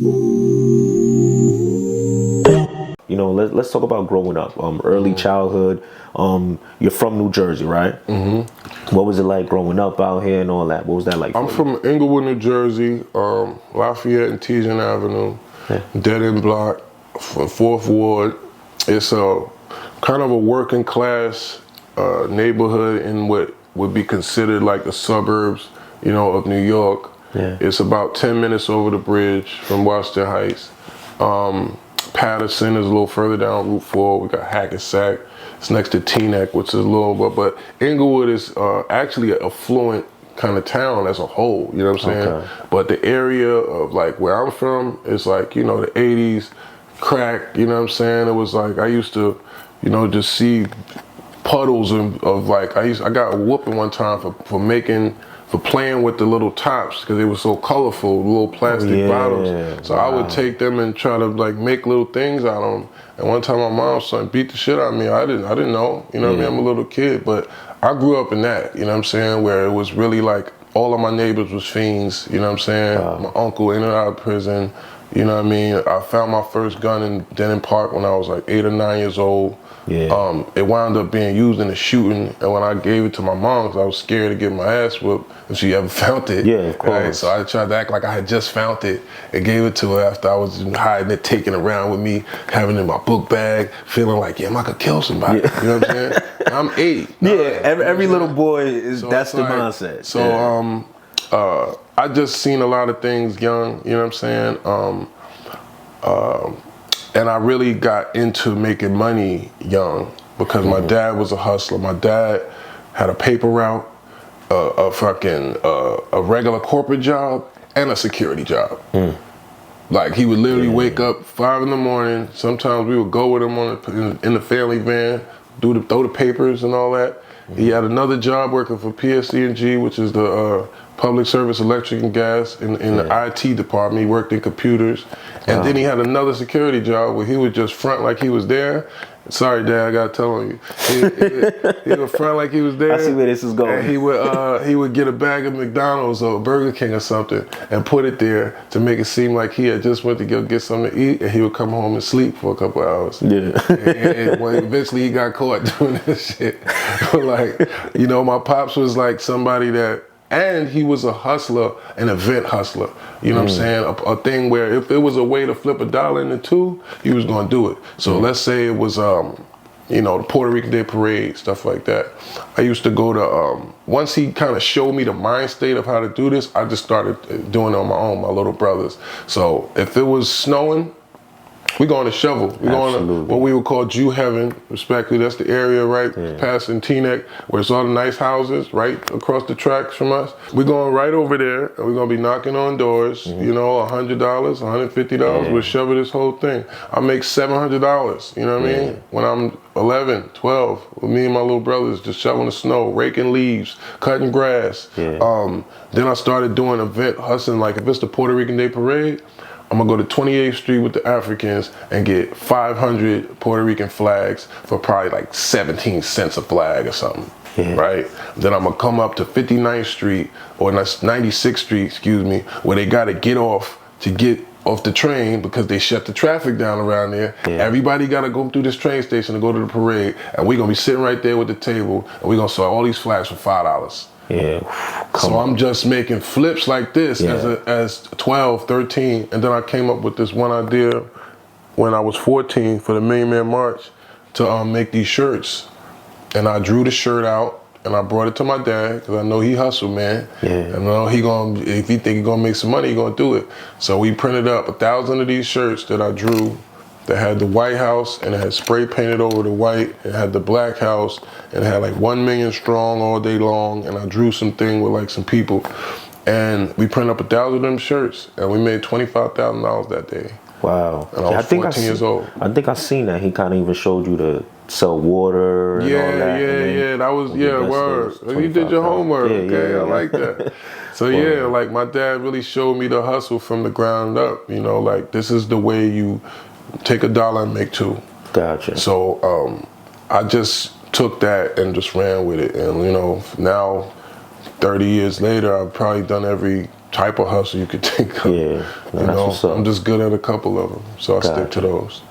You know, let's talk about growing up, early childhood. You're from New Jersey, right? Mm-hmm. What was it like growing up out here and all that? What was that like? I'm from Englewood, New Jersey, Lafayette and Tejan Avenue, dead end block, 4th Ward. It's a kind of a working class neighborhood in what would be considered like the suburbs, you know, of New York. Yeah. It's about 10 minutes over the bridge from Washington Heights. Patterson is a little further down Route 4. We got Hackensack. It's next to Teaneck, which is a little bit, but Englewood is actually an affluent kind of town as a whole, you know what I'm saying? Okay. But the area of like where I'm from is like, you know, the 80s, crack, you know what I'm saying? It was like, I used to, you know, just see puddles of like, I got a whooping one time for playing with the little tops because they were so colorful, little plastic bottles. So I would take them and try to like make little things out of them. And one time my mom's son beat the shit out of me. I didn't know, you know what I mean? I'm a little kid, but I grew up in that, you know what I'm saying? Where it was really like all of my neighbors was fiends, you know what I'm saying? My uncle in and out of prison, you know what I mean? I found my first gun in Denton Park when I was like 8 or 9 years old. Yeah. It wound up being used in a shooting, and when I gave it to my mom, because I was scared to get my ass whooped if she ever found it. Yeah, of course. Right? So I tried to act like I had just found it and gave it to her after I was hiding it, taking it around with me, having it in my book bag, feeling like, yeah, I could kill somebody. You know what I'm saying? I'm 8. Every little boy is, So that's the like, mindset. So I just seen a lot of things young, you know what I'm saying? And I really got into making money young because my dad was a hustler. My dad had a paper route, a regular corporate job, and a security job. Like he would literally wake up 5 in the morning. Sometimes we would go with him in the family van, throw the papers and all that. He had another job working for PSC&G, which is the Public Service Electric and Gas in the IT department. He worked in computers. And then he had another security job where he would just front like he was there. Sorry, Dad, I gotta tell you. He would front like he was there. I see where this is going. And he would get a bag of McDonald's or Burger King or something and put it there to make it seem like he had just went to go get something to eat, and he would come home and sleep for a couple hours. Yeah. and well, eventually he got caught doing this shit. But like, you know, my pops was like somebody that, and he was a hustler, an event hustler. You know what I'm saying? A thing where if it was a way to flip $1 into 2, he was gonna do it. So let's say it was, you know, the Puerto Rican Day Parade, stuff like that. I used to go to, once he kind of showed me the mind state of how to do this, I just started doing it on my own, my little brothers. So if it was snowing, we going to shovel. We going to what we would call Jew heaven, respectfully. That's the area right past Teaneck, where it's all the nice houses right across the tracks from us. We're going right over there, and we're going to be knocking on doors, you know, $100, $150. We'll shovel this whole thing. I make $700, you know what I mean? When I'm 11, 12, with me and my little brothers just shoveling the snow, raking leaves, cutting grass. Then I started doing event hustling, like if it's the Puerto Rican Day Parade, I'm gonna go to 28th Street with the Africans and get 500 Puerto Rican flags for probably like 17 cents a flag or something, right? Then I'm gonna come up to 59th Street, or 96th Street, excuse me, where they gotta get off to get off the train because they shut the traffic down around there. Everybody gotta go through this train station to go to the parade, and we're gonna be sitting right there with the table, and we're gonna sell all these flags for $5. So I'm just making flips like this as 12, 13, and then I came up with this one idea when I was 14 for the Million Man March to make these shirts. And I drew the shirt out and I brought it to my dad because I know he hustled, man. And I know if he think he gonna make some money, he gonna do it. So we printed up 1,000 of these shirts that I drew that had the White House and it had spray painted over the white. It had the Black House and it had like 1 million strong all day long. And I drew something with like some people. And we printed up 1,000 of them shirts and we made $25,000 that day. Wow. And I was 14 years old. I think I seen that. He kind of even showed you to sell water and all that. That was, word. You did your homework, I like that. So like my dad really showed me the hustle from the ground up. You know, like this is the way you take $1 and make 2. Gotcha. So I just took that and just ran with it. And you know, now 30 years later, I've probably done every type of hustle you could think of. Yeah, no, you that's know, what's up. I'm just good at a couple of them, so I stick to those.